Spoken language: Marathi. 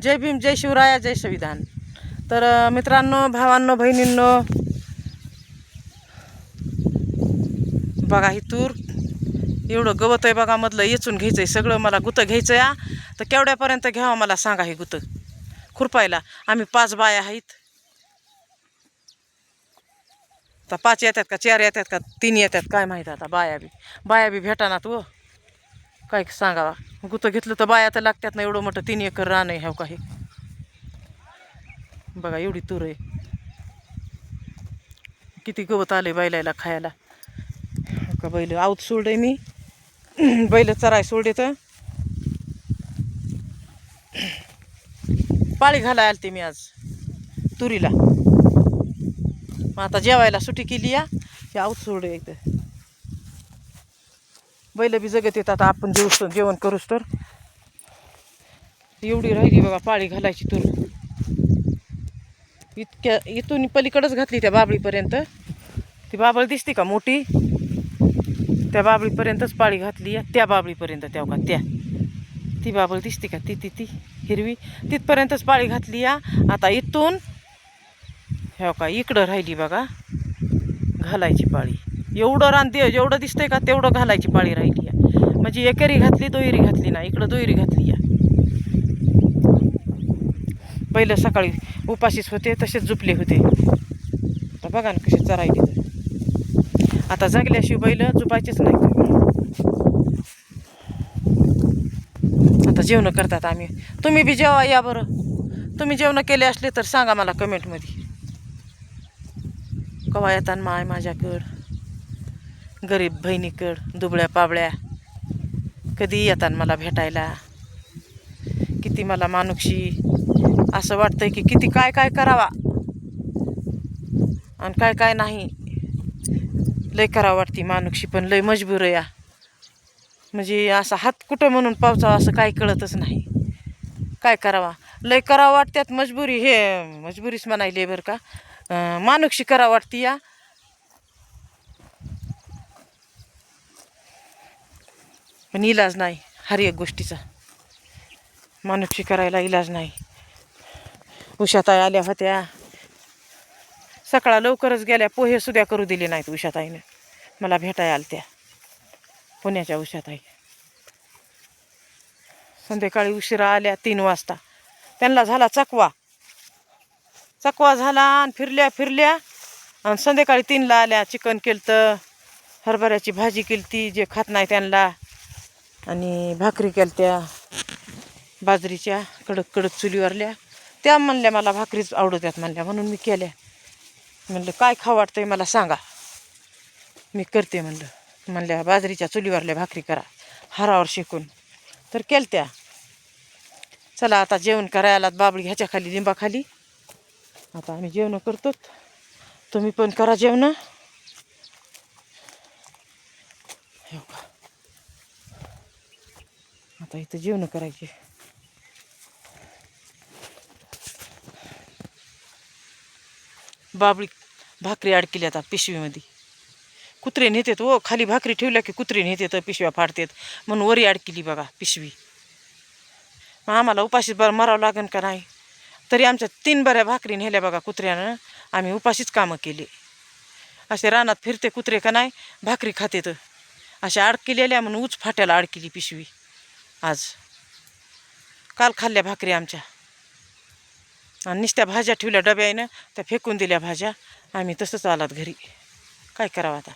जय भीम, जय शिवराया, जय संविधान. तर मित्रांनो, भावांनो, बहिणींनो, बघा ही तूर एवढं गवत आहे बघा. मधलं येचून घ्यायचं आहे सगळं. मला गुतं घ्यायचं या. तर केवढ्यापर्यंत घ्यावं मला सांगा हे गुतं खुरपायला. आम्ही 5 बाया आहेत. आता 5 येतात का 4 येतात का 3 येतात काय माहीत. आता बाया बी भेटानात व काय सांगावा. गुतं घेतलं तर बाया तर लागतात ना. एवढं मोठं 3 एकर रान आहे. ह्याव काही बघा एवढी तूर आहे. किती गवत आले बैलाला खायला. का बैल आऊत सोडे मी. बैल चराय सोडे तर पाळी घालाय आलते मी आज तुरीला. मग आता जेवायला सुट्टी केली या. हे आऊत सोडे इथं. बैल बी जगत येतात. आपण जेवण करूच तर एवढी राहिली बघा पाळी घालायची तूर. इथून पलीकडच घातली त्या बाबळीपर्यंत. ती बाबळ दिसते का मोठी, त्या बाबळीपर्यंतच पाळी घातली या. त्या बाबळीपर्यंत तेव्हा का ती बाबळ दिसते का ती हिरवी तिथपर्यंतच पाळी घातली या. आता इथून ह्या का इकडं राहिली बघा घालायची पाळी. एवढं रान जेवढं दिसतंय का तेवढं घालायची पाळी राहिली या. म्हणजे एकेरी घातली दोयरी घातली ना. इकडं दोयरी घातली या. बैल सकाळी उपाशीच होते तसेच झुपले होते. आता बघा ना कशी चरायली. आता जगल्याशिवाय बैल झुपायचेच नाही. आता जेवण करतात आम्ही. तुम्ही बी जेवा या बरं. तुम्ही जेवण केले असले तर सांगा मला कमेंटमध्ये. कवा येतात माय माझ्याकडं, गरीब बहिणीकडं, दुबळ्या पाबळ्या कधी येतात मला भेटायला. किती मला मानुक्षी असं वाटतंय की किती काय काय करावा आणि काय काय नाही. लय करावं वाटते मानुक्षी, पण लय मजबूर या. म्हणजे असा हात कुठं म्हणून पावसावा असं काही कळतच नाही. काय करावा. लय करावं वाटत्यात मजबुरी. हे मजबुरीच म्हणायली बरं का. मानुक्षी करावं वाटते या. पण इलाज नाही हर एक गोष्टीचा. मानुक्षी करायला इलाज नाही. उषाताई आल्या होत्या सकाळ लवकरच गेल्या. पोहे सुद्धा करू दिले नाहीत उषाताईने. मला भेटायला आलत्या पुण्याच्या उषाताई. संध्याकाळी उशिरा आल्या 3 वाजता. त्यांना झाला चकवा झाला आणि फिरल्या आणि संध्याकाळी 3ला आल्या. चिकन केलतं, हरभऱ्याची भाजी केलती जे खात नाही त्यांना, आणि भाकरी केलत्या बाजरीच्या कडक चुलीवरल्या. त्या म्हणल्या मला भाकरीच आवडत्यात म्हणल्या म्हणून मी केल्या. म्हणलं काय खावं वाटतंय मला सांगा मी करते म्हणल्या बाजरीच्या चुलीवरल्या भाकरी करा हारावर शेकून. तर केलत्या. चला आता जेवण करायला बाबळी ह्याच्या खाली लिंबाखाली. आता आम्ही जेवण करतो. तुम्ही पण करा जेवण. आता इथं जेवण करायचे. बाबळी भाकरी अडकली आता पिशवीमध्ये. कुत्रे नेतात हो खाली. भाकरी ठेवल्या की कुत्रे नेतात पिशव्या फाडतात म्हणून वरी अडकली बघा पिशवी. मग आम्हाला उपाशीच बरं मरावं लागेल का नाही. तरी आमच्या 3 बऱ्या भाकरी नेल्या बघा कुत्र्यानं. आम्ही उपाशीच कामं केली. असे रानात फिरते कुत्रे का नाही भाकरी खातेत. अशा अडकलेल्या म्हणून उच फाट्याला अडकली पिशवी. आज काल खाल्ल्या भाकरी आमच्या. आणि नुसत्या भाज्या ठेवल्या डब्यानं त्या फेकून दिल्या भाज्या. आम्ही तसंच आलात घरी. काय करावं आता.